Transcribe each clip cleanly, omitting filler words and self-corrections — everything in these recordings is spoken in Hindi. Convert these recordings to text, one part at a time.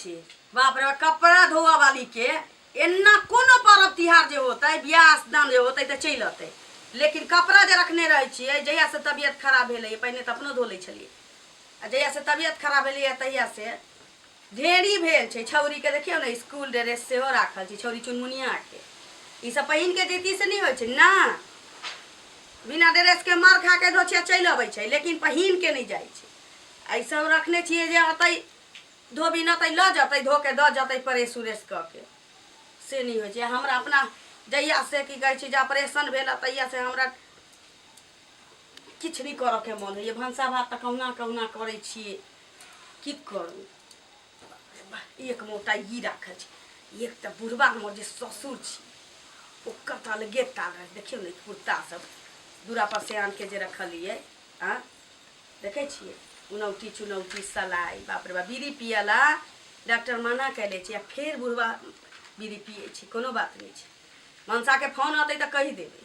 छे बाप रे कपड़ा धोआ वाली के एना कोनो पर्व तिहार जे होते बियाह दान जे होते तो चल अतै लेकिन कपड़ा जे रखने रहे छिए जहिया से तबियत खराब भेलै पहिने तो अपनो धो लै छलिए आ जहिया से तबियत खराब भेलै तहिया से ढेरी भेल छे छौरी के देखियो ना स्कूल ड्रेस सेहो राखल छे छौरी चुनमुनिया के ई सब पहिन के जेती से नहीं होय छे ना बिना ड्रेस के मार खा के दोछिया चल अबै छे लेकिन पहिन के नहीं जाय छे आई सब रखने छिए जे अतै धोबी न तै ल जतै धो के द जतै परेश उरेश क के से नहीं होय छे हमरा अपना जहिया से की कहै छे जे ऑपरेशन भेल तहिया से हमरा किछ नहीं करऽ के मन होइए भंसा भात त कहुना कहुना करै छिए की करू एक मोटा ई राखल छे एक त बुढ़वा हमर जे ससुर छी ओकर त अलगे तागत देखियो ने कुर्ता सब दूरा पर से आन के जे रखलिए आ देखे छिए उनौटी चुनौटी सलाई बाप रे बाप बीड़ी पियला डॉक्टर मना कैले छे फिर बुढ़वा बीड़ी पिए छे कोनो बात नहीं छे मनसा के फोन आते त कहि देबे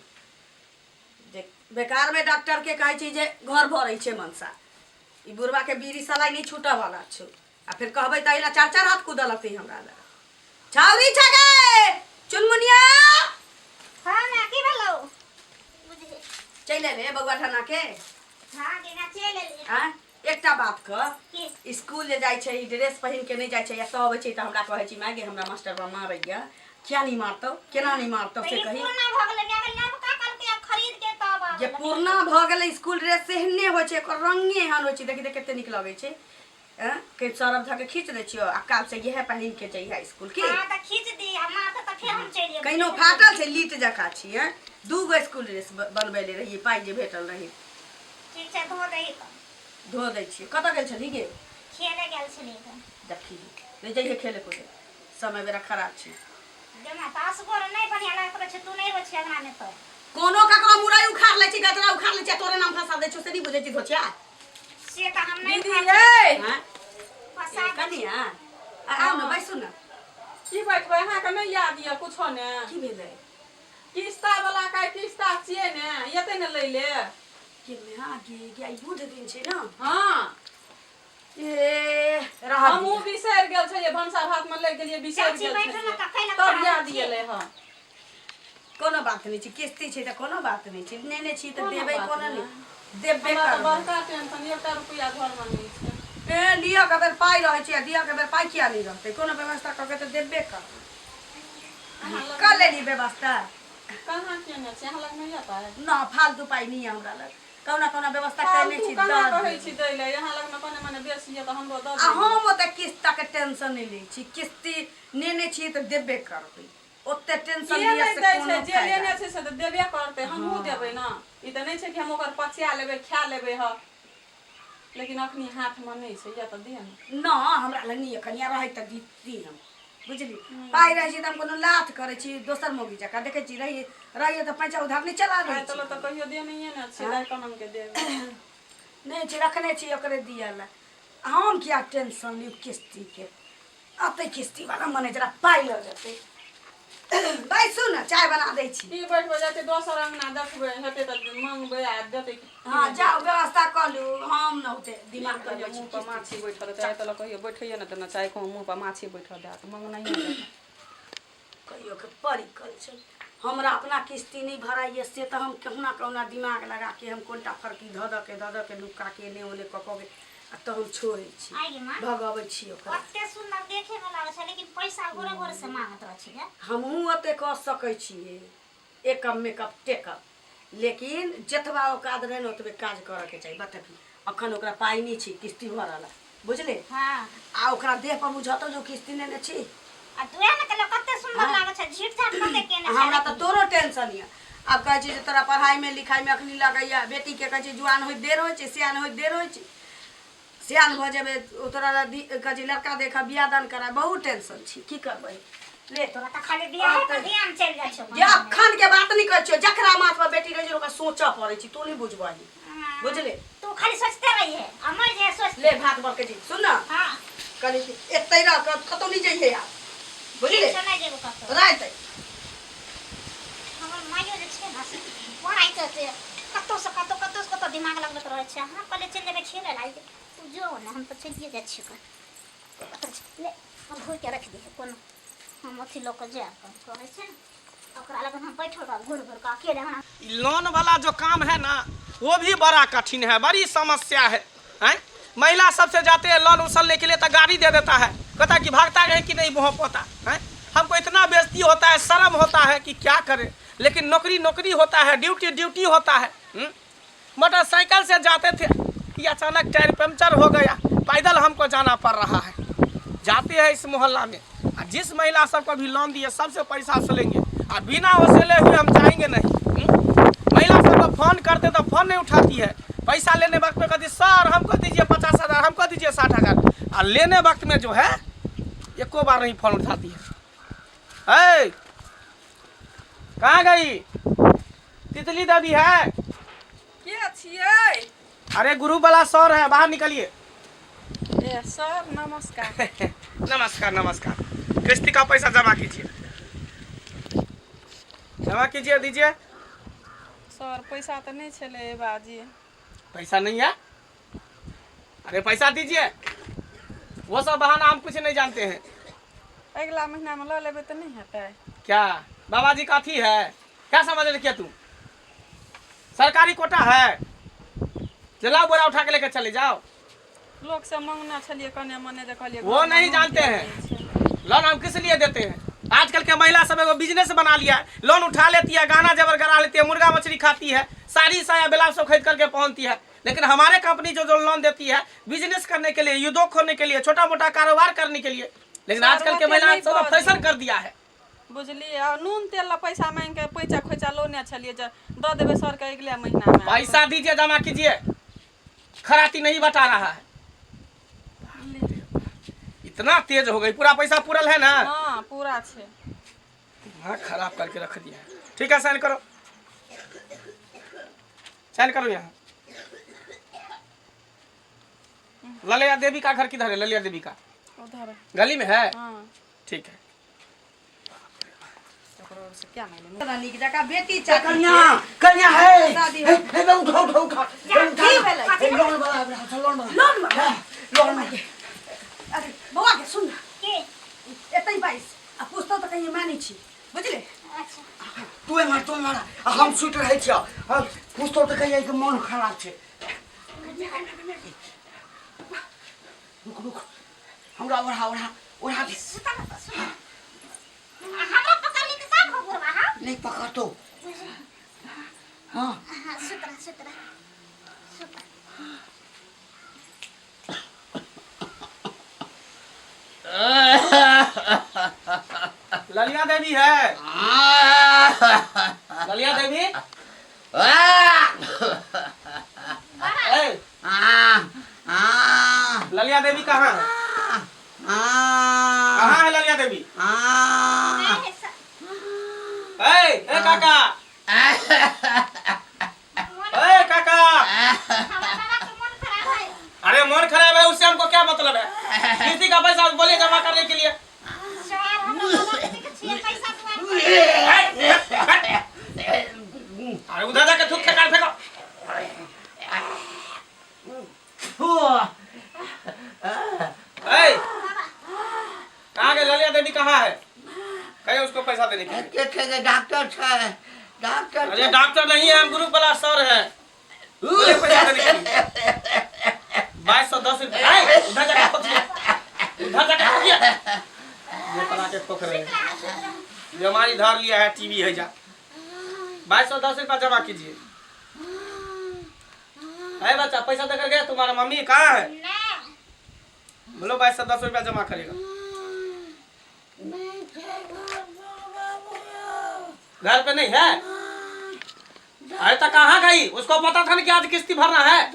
जे बेकार में डॉक्टर के कहै छी जे घर भरै छे मनसा ई बुढ़वा के बीड़ी सलाई नहीं छूटऽ वाला छो आ फिर कहबै तैला चार चार हाथ कूद लगते हमरा ला छौरी छगे चुनमुनिया हां ना की भेलौ चले ले बउआ ठाना के हां केना चले ले हां एकटा बात क स्कूल जे जाय छै ड्रेस पहिन के नहीं जाय छै या सब आबै छै त हमरा कहै छी मागे हमरा मास्टर बा मारैया क्या नहीं मारतो केना नहीं मारतो से कही पूर्णा भ गेलै मैं नाम का कल के खरीद के तब जे पूर्णा भ गेलै स्कूल ड्रेस सेहने होय छै एकर रंगे एहन होय छै देखि देख कते नीक लगै छै के सरब धके खींच दे छियो आ काल से यह पहिन के जइहा स्कूल की हां त खींच दी हमरा त फिर हम चल जेबै कहिनो फाटल छै लीट जका छी दू गो स्कूल ड्रेस बनबेले रही पाई जे भेटल रही ठीक छै धो दही त धो दै छी कत गेल छली गे खेले गेल छली त देखी ले जइहे खेले कूदे समय बेरा खराब छै जमा तास गोर नहीं बढ़िया लागत छै तू नहीं हो छै अंगना में त कोनो ककरो मुरई उखाड़ ले छी गजरा उखाड़ ले छी तोरे नाम फंसा दे छो से नहीं बुझे छी धोछिया से त हम नहीं दीदी ए हां फसा कनिया आओ न बैसु न की बैठबै अहाँ के नहीं याद य कुछो ने की भेलै किस्ता वाला का किस्ता छिए ने एते ने ले ले के में हां के आई बुध दिन छै न हां ए रहा हमहु बिसर गेल छै ये भंसा भात में ले गेलिए बिसर गेल छै तब याद येले हां कोनो बात नहीं छै किस्ती छै त कोनो बात नहीं छै नेने छी त देबै कोनो नहीं देबे हमरा कर त बड़का टेंशन 1 रुपया घर में नहीं छै ए लिया के बेर पाई रहे छै दिया के बेर पाई किया नहीं रहते कोनो व्यवस्था करके त देबे कर कर लेनी व्यवस्था कहां केने छै अहाँ लग नहीं आता है ना फालतू पाई नहीं है हमरा लग कौना कौना व्यवस्था करने छी कहां कहै छी दै ले अहाँ लग में कोने माने बेसी है त हमरो द आ हम ओते किस्त के टेंशन नहीं लै छी किस्ती नेने छी त देबे करबै ओते टेंशन लिया से कोनो जे लेने छै से त देबे करते हमहु देबै ना ई त नहीं छै कि हम ओकर पचिया लेबै खा लेबै ह लेकिन अखनी हाथ में नहीं छै या त दे ना हमरा लग नहीं कनिया रहै त दी हम बुझली पाई रहे छी त हम कोनो लात करे छी दोसर मोगी जका देखे छी रही त पैसा उधार नहीं चला दे चलो त कहियो दे नहीं ना छै दाई कनम के दे नहीं छी रखने छी ओकरे दियाला हम क्या टेंशन लियो किस्ती के अते किस्ती वाला मने जरा पाई ल जते बैसु न चाय बना दै छी की बैठबे जाते दोसर अंगना देखबे हेते त मांगबे आ देते हां जाओ व्यवस्था कर लू हम न होते दिमाग तो कर मुंह पर माछी बैठल चाहे त कहियो बैठिए न त न चाहे को मुंह पर माछी बैठल दे त मंग नहीं दे कहियो के परी कर छै हमरा अपना किस्ती नहीं भराइए से त हम कहना कहना दिमाग लगा के हम कोनटा फरकी ध के लुका के ने ओने ककगे आ त हम छोड़े छी आगे मां भगावे छी ओकरा ओते सुंदर देखे में लागे छै लेकिन पैसा गोरे गोरे से मांगत रह छै हमहू ओते क सकै छिए एकम मेकअप टेकअप लेकिन जतबा औकात रहे ओतबे काज करे के चाहिए बतबी अखन ओकरा पाई नहीं छी किस्ती भरला बुझले हां आ ओकरा देह पर बुझातो जो किस्ती ने छी आ तू एमे त कते सुंदर लागे छै झीट झाट कते केने छै हमरा त तोरो टेंशन है अब कह छी तोरा पढ़ाई में लिखाई में अखनी लगैया बेटी के कह छी जुआन होय देर होय छै सियान होय देर होय छै सियान भ जेबे तोरा कह छी लड़का देखा बियाह दान करा बहुत टेंशन छी की करबै ले तोरा त खाली बियाह पर ध्यान चल जाय छै जे अखन के बात नहीं कर छियो जकरा माथ पर बेटी रह छै ओकरा सोचा पड़े छी तू नहीं बुझबाही बुझले तू खाली सोचते रही है हमर जे सोच ले भात भर के जी सुन ना हां कनी एतै रह कतो नहीं जइहे यार बुझले सुनाई जेबो कतो रात हमर माइयो जे छै ना पढ़ाई करते कतो से कतो दिमाग लगत रहे छै हां पहले चल जेबे खेले लाई तू जो ना हम तो चलिए जाय छी ले थोड़ के रख दी कोनो हम अथी लोग के जाए कहै छै ओकरा लग हम बैठल रह घुर घुर के अकेले हमरा लोन वाला जो काम है ना वो भी बड़ा कठिन है, बड़ी समस्या है, हैं? महिला सबसे जाते हैं लोन उछलने के लिए तो गाड़ी दे देता है, कहता है कि भागता है कि नहीं मुँह पोता है। हमको इतना बेइज्जती होता है, शर्म होता है कि क्या करें, लेकिन नौकरी नौकरी होता है, ड्यूटी ड्यूटी होता है। मोटरसाइकिल से जाते थे कि अचानक टायर पंचर हो गया, पैदल हमको जाना पड़ रहा है। जाते हैं इस मोहल्ला में, जिस महिला सबको भी लोन दिए सबसे पैसा वसूलेंगे और बिना वसूले हुए हम जाएंगे नहीं। महिला सबको फोन करते तो फोन नहीं उठाती है, पैसा लेने वक्त में कहती सर हमको दीजिए 50,000, हमको दीजिए 60,000, और लेने वक्त में जो है एको बार नहीं फोन उठाती है। कहाँ गई तितली दीदी है? के छियै? अरे गुरु वाला सर है, बाहर निकलिए। ए सर नमस्कार। नमस्कार नमस्कार। किस्ती का पैसा जमा कीजिए, जमा कीजिए, दीजिए। सर पैसा तो नहीं छले बाजी। पैसा नहीं है? अरे पैसा दीजिए। वो सब बहाना हम कुछ नहीं जानते हैं। अगला महीना में ला लेबे तो नहीं हेतै? क्या बाबा जी का अथी है? क्या समझ रखिए तुम? सरकारी कोटा है, चलाओ बोरा उठा के लेकर चले जाओ। लोग से मांगना छलिए कने मने जे कहलिए वो नहीं जानते हैं लोन हम किस लिए देते हैं। आजकल के महिला सब एगो बिजनेस बना लिया है, लोन उठा लेती है, गाना जबर करा लेती है, मुर्गा मछली खाती है, साड़ी साया ब्लाउज सब खरीद करके पहनती है। लेकिन हमारे कंपनी जो लोन देती है बिजनेस करने के लिए, उद्योग खोलने के लिए, छोटा मोटा कारोबार करने के लिए। लेकिन आजकल के महिला सब फैशन कर दिया है। बुझलिए, नून तेल ला पैसा मांग के पैसा खोचा लोने छलिए जे द देबे सर के अगले महीना में। पैसा दीजिए, जमा कीजिए, खराती नहीं बता रहा है। इतना तेज हो गई, पूरा पैसा पूरल है ना? हाँ पूरा छे। हाँ खराब करके रख दिया है। ठीक है साइन करो, साइन करो। यहाँ ललिया देवी का घर किधर है? ललिया देवी का उधर गली में है? हाँ। ठीक है। से क्या मालूम रानी की जगह बेटी कन्या कन्या है। शादी हे हे उठा उठा उठा की भेलै? लोन वाला लोन लोन लोन अरे बौआ के सुन के एतै बाइस आ पुछतो त कहीं मानै छी, बुझले? अच्छा तू मारा हम सुत रहे छियो, हम पूछतो तो कहिए कि मन खराब छे। रुक रुक हमरा ओढ़ा दे। हमरा पकड़ ली तो सब हो गुरबा हां नहीं पकड़ तो। हाँ हां सुतरा ललिया देवी है? ललिया देवी? ललिया देवी कहाँ है? कहाँ है ललिया देवी? ए काका, ए काका। अरे मन खराब है, उससे हमको क्या मतलब है? किसी का पैसा बोले जमा करने के लिए। अरे उधर जाके थूक के काट फेंको। कहाँ गए ललिया देवी? कहाँ है? कहीं उसको पैसा देने के लिए। डॉक्टर छे डॉक्टर। अरे डॉक्टर नहीं है, हम ग्रुप वाला सर है। बोले पैसा देने के लिए 2210 रुपये। उधर जाके खोजिए, उधर जाके खोजिए। ये पला के खोख रहे हैं, ये हमारी धार लिया है, टीवी है जा। 2210 रुपया जमा कीजिए। है बच्चा, पैसा देकर गया तुम्हारा मम्मी कहाँ है? बोलो 2210 रुपया जमा करेगा। घर पे नहीं है? अरे तो कहाँ गई? उसको पता था ना कि आज किस्ती भरना है।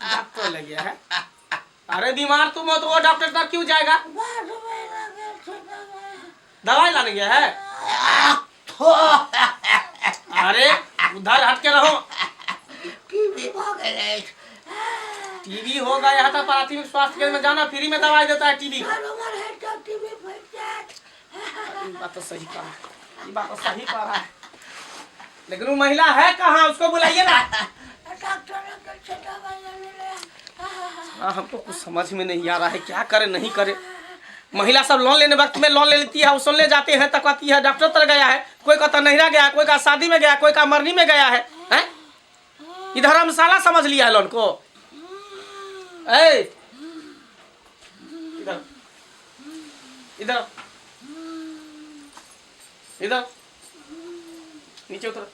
डॉक्टर लग गया है। अरे बीमार तुम हो तो वो डॉक्टर तक क्यों जाएगा? दवाई लाने गया है? अरे उधर हट के रहो। टीवी हो गया था, प्राथमिक स्वास्थ्य केंद्र में जाना, फ्री में दवाई देता है टीवी। बात तो सही कहा, ये बात तो सही कहा है। लेकिन वो महिला है कहाँ? उसको बुलाइए ना। हाँ हमको कुछ समझ में नहीं आ रहा है, क्या करे नहीं करे। महिला सब लोन लेने वक्त में लोन ले लेती है, सुनने जाते हैं तक कहती है डॉक्टर तर गया है, कोई कहता नहिरा गया, कोई का शादी में गया, कोई का मरनी में गया है, हैं? इधर धर्मशाला समझ लिया है लोन को। ए इधर इधर इधर नीचे उतर,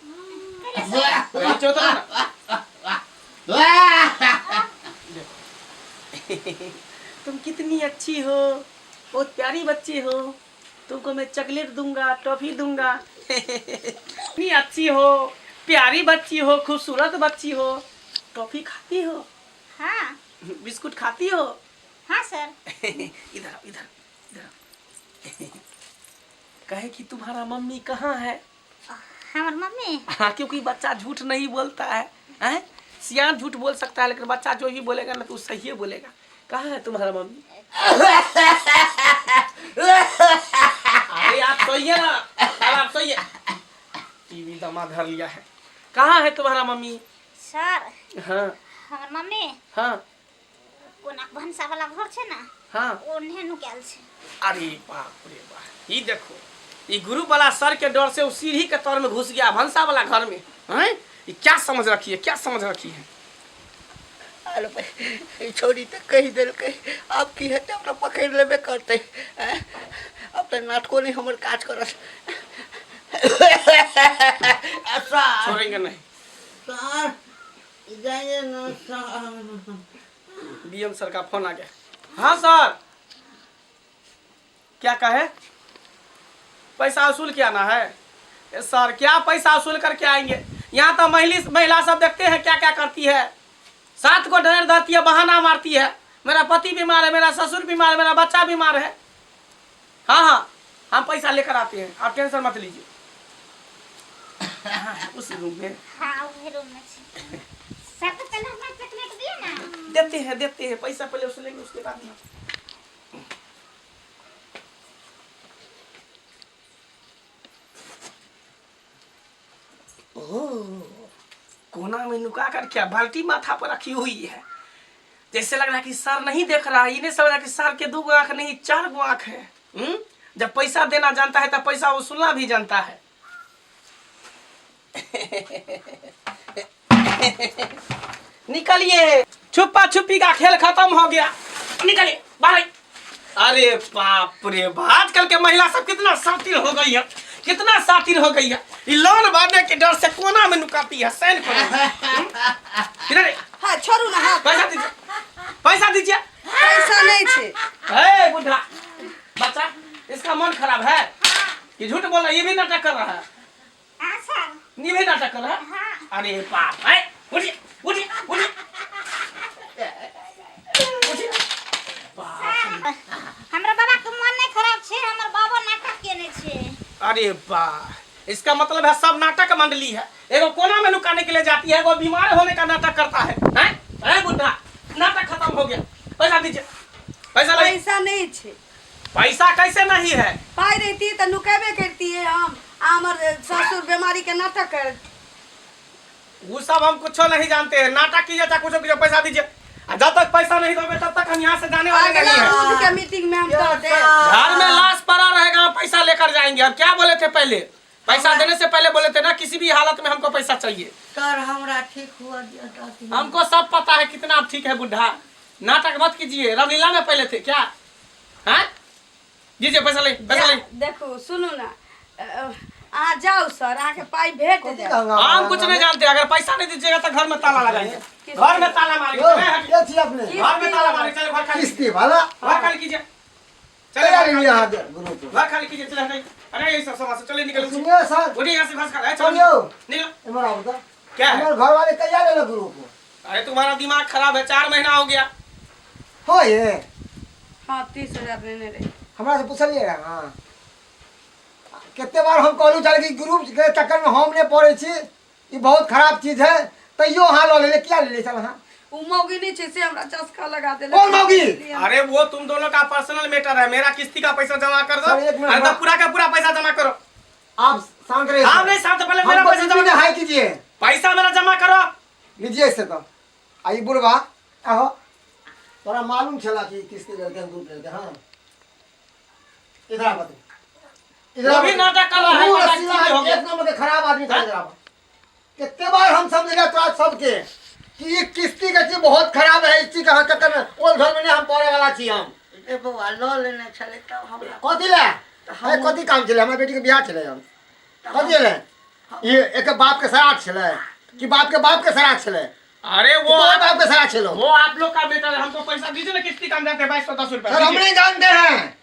नीचे उतर ना। तुम कितनी अच्छी हो, बहुत प्यारी बच्ची हो, तुमको मैं चॉकलेट दूंगा, टॉफी दूंगा। कितनी अच्छी हो, प्यारी बच्ची हो, खूबसूरत बच्ची हो। टॉफी खाती हो? हाँ बिस्कुट खाती हो? हाँ सर। इधर इधर इधर। कहे कि तुम्हारा मम्मी कहाँ है? हमार मम्मी? हाँ, क्योंकि बच्चा झूठ नहीं बोलता है, हैं? सियान झूठ बोल सकता है लेकिन बच्चा जो भी बोलेगा ना तो सही ही बोलेगा। कहाँ है तुम्हारा मम्मी? अरे आप सोइए ना, आप सोइए। टीवी दमा धर लिया है। कहाँ है तुम्हारा मम्मी? सर हाँ हमार मम्मी हाँ कोना भंसा वाला घर छे ना, हाँ। ओन्हे नु गेल छे। अरे बाप रे बाप, ये देखो ये गुरु वाला सर के डर से उस सीढ़ी के तौर में घुस गया भंसा वाला घर में, हैं? ये क्या समझ रखी है, क्या समझ रखी है? अरे भाई छोड़ी तो कही दिल के अब की है तो अपना पकड़ लेबे करते हैं। अब तो नाटको नहीं हमर काज करस। ऐसा छोड़ेंगे नहीं। सर जाइए ना सर। बीएम सर का फोन आ गया। हाँ सर, क्या कहे? पैसा वसूल किया ना है? ए सर क्या पैसा वसूल करके आएंगे? यहाँ तो महिला सब देखते हैं क्या क्या करती है। 7 को डर देती है, बहाना मारती है, मेरा पति बीमार है, मेरा ससुर बीमार है, मेरा बच्चा बीमार है। हाँ हाँ हम पैसा लेकर आते हैं, आप टेंशन मत लीजिए। उस रूम में हाँ वही रूम में छे। सर तो पहले हमारा चॉकलेट दिए ना। देते हैं पैसा पहले वसूलेंगे उसके बाद ना। कोना में नुका कर क्या बाल्टी माथा पर रखी हुई है, जैसे लग रहा है कि सर नहीं देख रहा है। इन्हें समझ रहा है कि सर के 2 आंख नहीं 4 आंख है। जब पैसा देना जानता है तब पैसा वसूलना भी जानता है। निकलिए, छुपा छुपी का खेल खत्म हो गया, निकलिए बाहर। अरे बाप रे बाप, आजकल के महिला सब कितना शातिर हो गई है, कितना शातिर हो गई है। ये लोन भरने के डर से कोना में नुकाती है। सैन इधर हाँ छोड़ू ना, हाँ पैसा दीजिए, पैसा दीजिए। पैसा नहीं छे। ए बुढ़ा बच्चा, इसका मन खराब है कि झूठ बोल रहा है? ये भी नाटक कर रहा है, हाँ सर। ये भी नाटक कर रहा है। हाँ। अरे बाप, है उठिए उठिए उठिए उठिए। हमरा बाबा के मन नहीं खराब छे, हमर बाबा नाटक केने छे। अरे वाह, इसका मतलब है सब नाटक मंडली है। एगो कोना में लुकाने के लिए जाती है, एगो बीमार होने का नाटक करता है। हैं बुढ़ा, नाटक खत्म हो गया। पैसा दीजिए, पैसा नहीं। पैसा नहीं छे। पैसा कैसे नहीं है? पाई रहती तो नुकेबे करती है। हम हमर ससुर बीमारी के नाटक कर। वो सब हम कुछ नहीं जानते हैं। नाटक कीजिए चाहे कुछ कीजिए, पैसा दीजिए। जब तक पैसा नहीं दोगे तब तक हम यहाँ से जाने वाले नहीं अगला है। रोज के मीटिंग में हम कहते हैं घर में लाश पड़ा रहेगा, हम पैसा लेकर जाएंगे। अब क्या बोले थे पहले? पैसा देने से पहले बोले थे ना किसी भी हालत में हमको पैसा चाहिए। सर हमरा ठीक हुआ दिया था। हमको सब पता है कितना आप ठीक है बुढ़ा। नाटक मत कीजिए, रामलीला में पहले थे क्या? हैं? दीजिए पैसा ले, पैसा ले। देखो सुनो ना, आ जाओ सर, आके पाई भेट दे। हम कुछ नहीं जानते। अगर पैसा नहीं दीजिएगा तो घर में ताला लगाएंगे, घर में ताला मारेंगे। क्या थी आपने? घर में ताला मारेंगे। चलो घर खाली, किस्ती वाला घर खाली कीजिए। चले तैयार नहीं यहाँ दे गुरु को। घर खाली कीजिए। चले नहीं, अरे ये सब समाज चले निकल। सुनिए सर, उठिए यहाँ से, घर खा। चलो चलो निकलो। हमारा बता क्या है? हमारे घर वाले तैयार है ना गुरु को। अरे तुम्हारा दिमाग खराब है, 4 महीना हो गया। हो ये हाँ 30,000 लेने रहे। हमरा से पूछलिए हाँ कितने बार हम कहलू चल कि गुरु के चक्कर में हम नहीं पड़े छी, ये बहुत खराब चीज है। तैयो हाँ ले क्या ले चल। हाँ उ मौगी नीचे से हमरा चस्का लगा दे। कौन मौगी? अरे वो तुम दोनों का पर्सनल मैटर है। मेरा किस्ती का पैसा जमा कर दो। सर, एक मिनट, अरे तो पूरा का पूरा पैसा जमा करो। आप शांत रहिए। आप नहीं शांत, पहले मेरा पैसा जमा करो। हाई कीजिए, पैसा मेरा जमा करो। लीजिए इससे तो आई बुढ़वा आहो तोरा मालूम चला कि किसके लड़के हम दूध लेते हाँ इधर आ बता वो भी नाटक कर रहा है, तू पता रसीला नहीं हो गया। एक नंबर के खराब आदमी था इधर आ बता। कितने बार हम समझेगा तो आज सबके कि ये किस्ती का चीज बहुत खराब है इसी का चक्कर में ओल घर में हम पड़े वाला छी हम ए बउआ लो लेने चले तब हमरा कथी ले है कथी काम चले हमारे बेटी के बियाह चले हम कथी ले ये एक बाप के श्राद्ध चले कि बाप के श्राद्ध चले अरे वो तो बाप के श्राद्ध चलो वो आप लोग का बेटा है, हमको पैसा दीजिए ना किस्ती का हम जानते हैं 2210 रुपया सर हम दीजिए। नहीं जानते हैं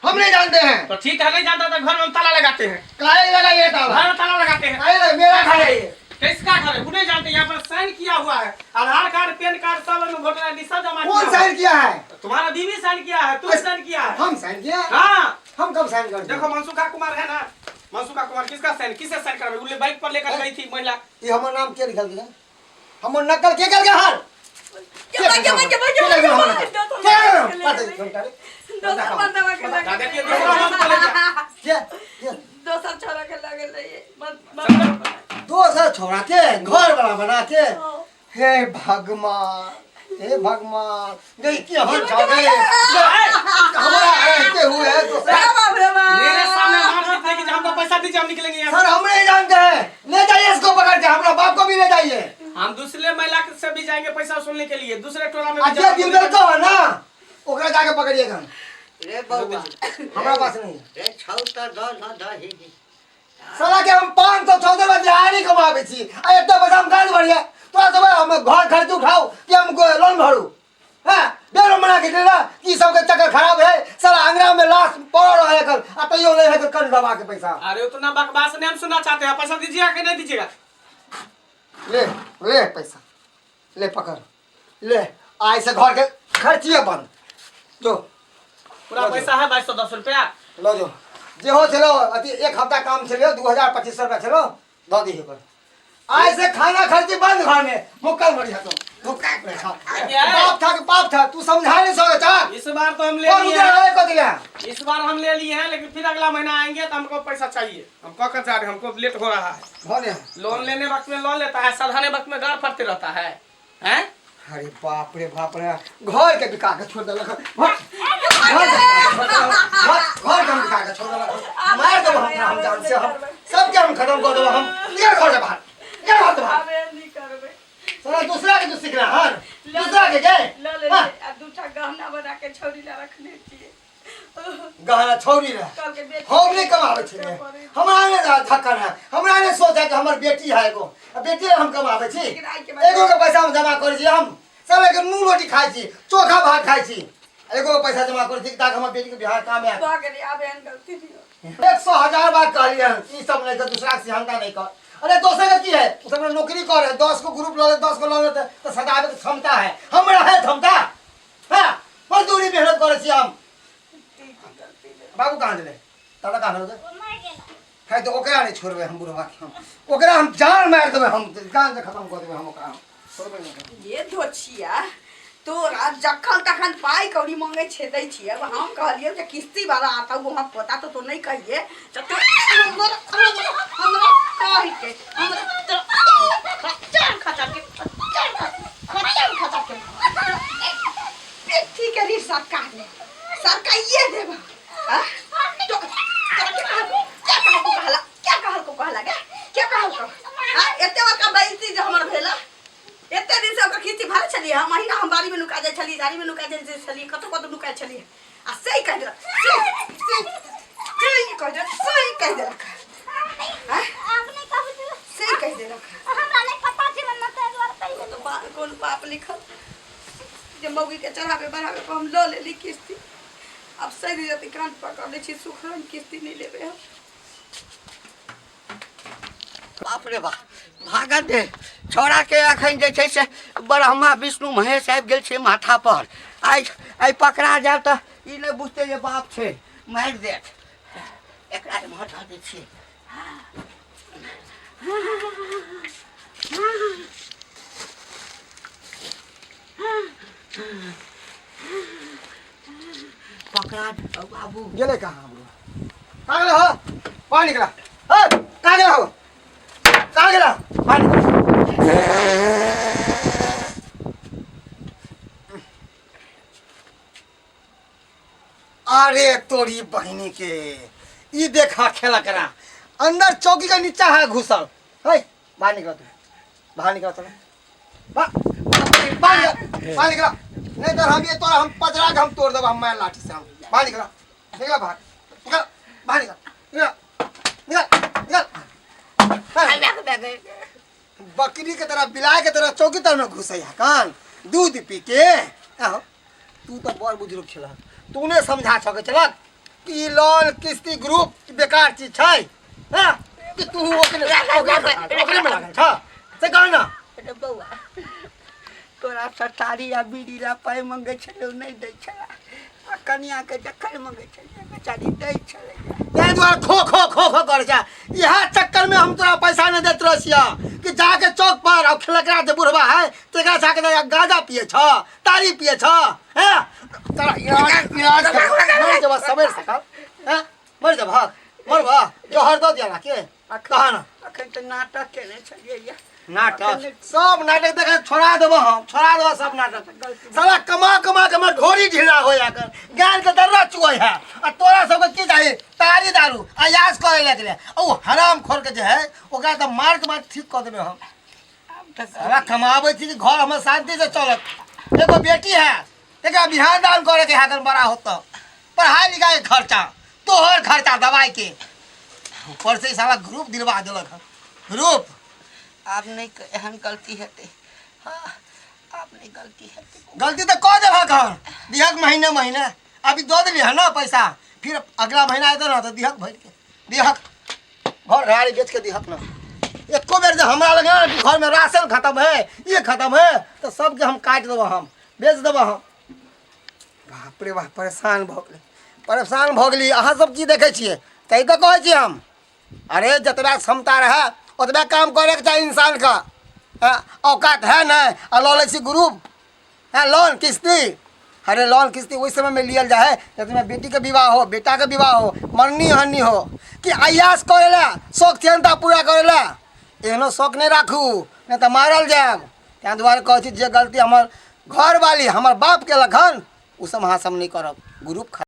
हम नहीं जानते हैं तो ठीक है नहीं जानता तो घर में हम ताला लगाते हैं, काहे लगा ये ताला घर में ताला लगाते हैं। काहे लगा मेरा घर है ये किसका घर है वो नहीं जानते, यहाँ पर साइन किया हुआ है, आधार कार्ड पैन कार्ड सब में वोटर आईडी सब जमा कौन किया साइन किया है है। तुम्हारा बीवी साइन किया है, तू साइन किया है। हम साइन किया हाँ हम कब साइन कर देखो मनसुखा कुमार है ना, मनसुखा कुमार किसका साइन किसे साइन करवाई, उन्हें बाइक पर लेकर गई थी महिला। ये हमारा नाम क्या लिखल गया हमर नकल के कर गया हाल दोसर बंदवा के लगे देखिए दूसरा हम को लेकर दोसर छोरा के लगे रहिए दो सर छोड़ा के घर बना बना के हे भगवान गई क्या हम जा गए हमारा रहते हुए मेरे सामने मार दीजिए कि हमको पैसा दीजिए हम निकलेंगे यहाँ सर हम नहीं जानते हैं ले जाइए इसको पकड़ के हमारा बाप को भी ले जाइए से। हम दूसरे महिला से भी जाएंगे पैसा वसूलने के लिए, दूसरे टोला में भी अच्छा दिलबर को है ना ओकरा जाके पकड़िएगा रे बउआ हमारा पास नहीं है रे छौ त द न द ही साला के हम 514 में दिहाड़ी कमावे छी आ एते पैसा हम गाड़ भरिए तोरा सब हम घर खर्च उठाओ कि हम लोन भरू हां बेरो मना के देला कि सब के चक्कर खराब है साला अंगरा में लाश पड़ा रहे कर आ तइयो नहीं है तो कर दबा के पैसा अरे उतना बकवास नहीं हम सुनना चाहते हैं, पैसा दीजिएगा कि नहीं दीजिएगा। ले पैसा ले पकड़ ले आज से घर के खर्चिए बंद जो पूरा पैसा है 2210 रुपया। लो जो जे हो चलो अति एक हफ्ता काम चलियो 2025 रुपया चलो दो दी पर आज से खाना खर्ची बंद घर में मुक्कल मर जा तुम बाप था कि पाप था तू समझा नहीं सकता इस बार तो हम ले लिए हैं, है को दिया इस बार हम ले लिए हैं, लेकिन फिर अगला महीना आएंगे तो हमको पैसा चाहिए। हम कह कर जा रहे हैं, हमको लेट हो रहा है। भोले लोन लेने वक्त में लोन लेता है, सधाने वक्त में गार फटते रहता है हैं? अरे बाप रे घर के बिका के छोड़ देलक घर के हम बिका के छोड़ देलक मार देबो हम जान से हम सब के हम खत्म कर देबो हम निकल घर से बाहर निकल घर से बाहर हमें नहीं करबे साला दूसरा के तो सीखना हां दूसरा के गए ले ले आ दूटा गहना बना के छोरी ला रखने छिए गहना छोड़ी रहे कल के बेटी हम नहीं कमावे छिए हमरा ने धक्कन है हमरा ने सोचा कि हमर बेटी है एगो बेटी हम कमावे छी एगो के पैसा हम जमा कर छी हम सब के नून रोटी खाई छी चोखा भात खाई छी एगो के पैसा जमा कर छी ताकि हमर बेटी के बिहार काम है तो के आबे हन गलती नहीं 100,000 बार कहलिए ई सब नहीं कर दूसरा से हंता नहीं कर अरे दोसर के की है उसमें नौकरी करे 10 को ग्रुप ले 10 को ले तो सदावे के क्षमता है हमरा है क्षमता हां मजदूरी मेहनत करे छी हम बाबू कहां गेले दादा कहां गेले है तो ओकरा नहीं छोड़बे हम बुढ़वा के हम ओकरा हम जान मार देबे हम जान से खत्म कर देबे हम ओकरा छोड़बे नहीं ये धोछिया तोरा जखन तखन पाई कौड़ी मांगे छे दै छिए अब हम कहलिए जे किस्ती वाला आता वहां पता तो नहीं कहिए तो हमरा कहि के हमरा चार खचा के ठीक है रे सरकार ये देबा हां तो क्या कहल एते का बैसी जे हमर भेला एते दिन से ओकर खेती भर छलिए हम महीना हम बाड़ी में लुका जाय छलिए झाड़ी में लुका जाय छलिए कतो लुका छलिए आ सही कह दे सही कह दे हां आपने कहा सही कह दे हमरा नहीं पता चला न ते द्वारा पहले तो कौन पाप लिखल जे मौगी के चढ़ावे बढ़ावे को हम लो लेली किस्ती अब सही जति कान पकड़ ले छी सुखरन किस्ती नहीं लेबे हम बाप रे बाप भागत दे छोड़ा के अखन जे छै से ब्रह्मा विष्णु महेश आबि गेल छै माथा पर आई पकड़ा जाए तो ई नहीं बुझते जे बाप छै मारि देत एकरा माथा दै छियै पकड़ा बाबू गेले कहां हम कहां गेला हो पानी निकला ए कहां गेला हो कहां गेला पानी अरे तोरी बहनी के ई देखा खेला करा अंदर चौकी का नीचा है घुसल है बाहर निकल तू बाहर निकल चलो बाहर निकल नहीं तो हम ये तोरा हम पजरा के हम तोड़ देबो हम मार लाठी से हम बाहर निकल निकल बाहर निकल बाहर निकल निकल बकरी के तरह बिलाय के तरह चौकी तर में घुसै है कान दूध पी के आहो तू तो बड़ बुजुर्ग छला तूने समझा सके चलक कि लोन किस्ती ग्रुप बेकार चीज छै हां कि तू ओकरे में लागल छ से कह ना अरे बौआ तोरा सटारी आ बीड़ी ला पाई मंगे छले नहीं दै छला आ कनिया के जखन मंगे छले बेचारी दै छले ते द्वारा खो खो खो खो कर जा यह चक्कर में हम तोरा पैसा नहीं देत रसिया कि जाके चौक पर और खिलकरा दे बुढ़वा है तेरा जाके गांजा पिए छ तारी पिए छ हैं तोरा इलाज मर जब सवेर सकाल हैं मर जब मर भा जोहर दो दिया के कहा ना अखन तो नाटक केने छलिए या नाटक सब नाटक देख छोड़ा देबो हम छोड़ा देबो सब नाटक साला कमा कमा के मैं ढोरी ढीला हो जा कर ज्ञान के दर्रा चुए है और तोरा सब के की चाहिए तारी दारू अयाज करे लगले ओ हराम खोर के जे है ओकरा त मार के बाद ठीक कर देबे हम साला कमावे छी घर हम शांति से चलत एगो बेटी है एकरा बिहान दान करे के हाथ बड़ा होता पढ़ाई लिखाई के खर्चा तोहर खर्चा दवाई के ऊपर से साला ग्रुप दिलवा देलक ग्रुप आप नहीं एहन गलती हेते हाँ आप नहीं गलती हेते गलती तो कह दे घर दिहक महीने महीने अभी दो दिली है ना पैसा फिर अगला महीना आए ना तो दिहक भर के दिहक घर गाड़ी बेच के दिहक ना एको बेर जो हमारा लगे कि घर में राशन खत्म है ये खत्म है तो सबके हम काट देबो हम बेच देबो हम बाप रे बाप परेशान भ गेली अहाँ सब की देखे छियै तै तो कहै छी हम अरे जतबा क्षमता रहे उतबा काम करे के चाहिए इंसान का औकात है ना लॉलेसी ग्रुप है लोन किस्ती अरे लोन किस्ती उस समय में लियल जाए जब बेटी के विवाह हो बेटा के विवाह हो मरनी हरनी हो कि अयास करेला शौक चिंता पूरा करेला एहनो शौक नहीं राखू नहीं तो मारल जाएब तैं दुआरे कहै छी जे गलती हमर घर वाली हमर बाप के लखन उ सब अहाँ सब नहीं करब ग्रुप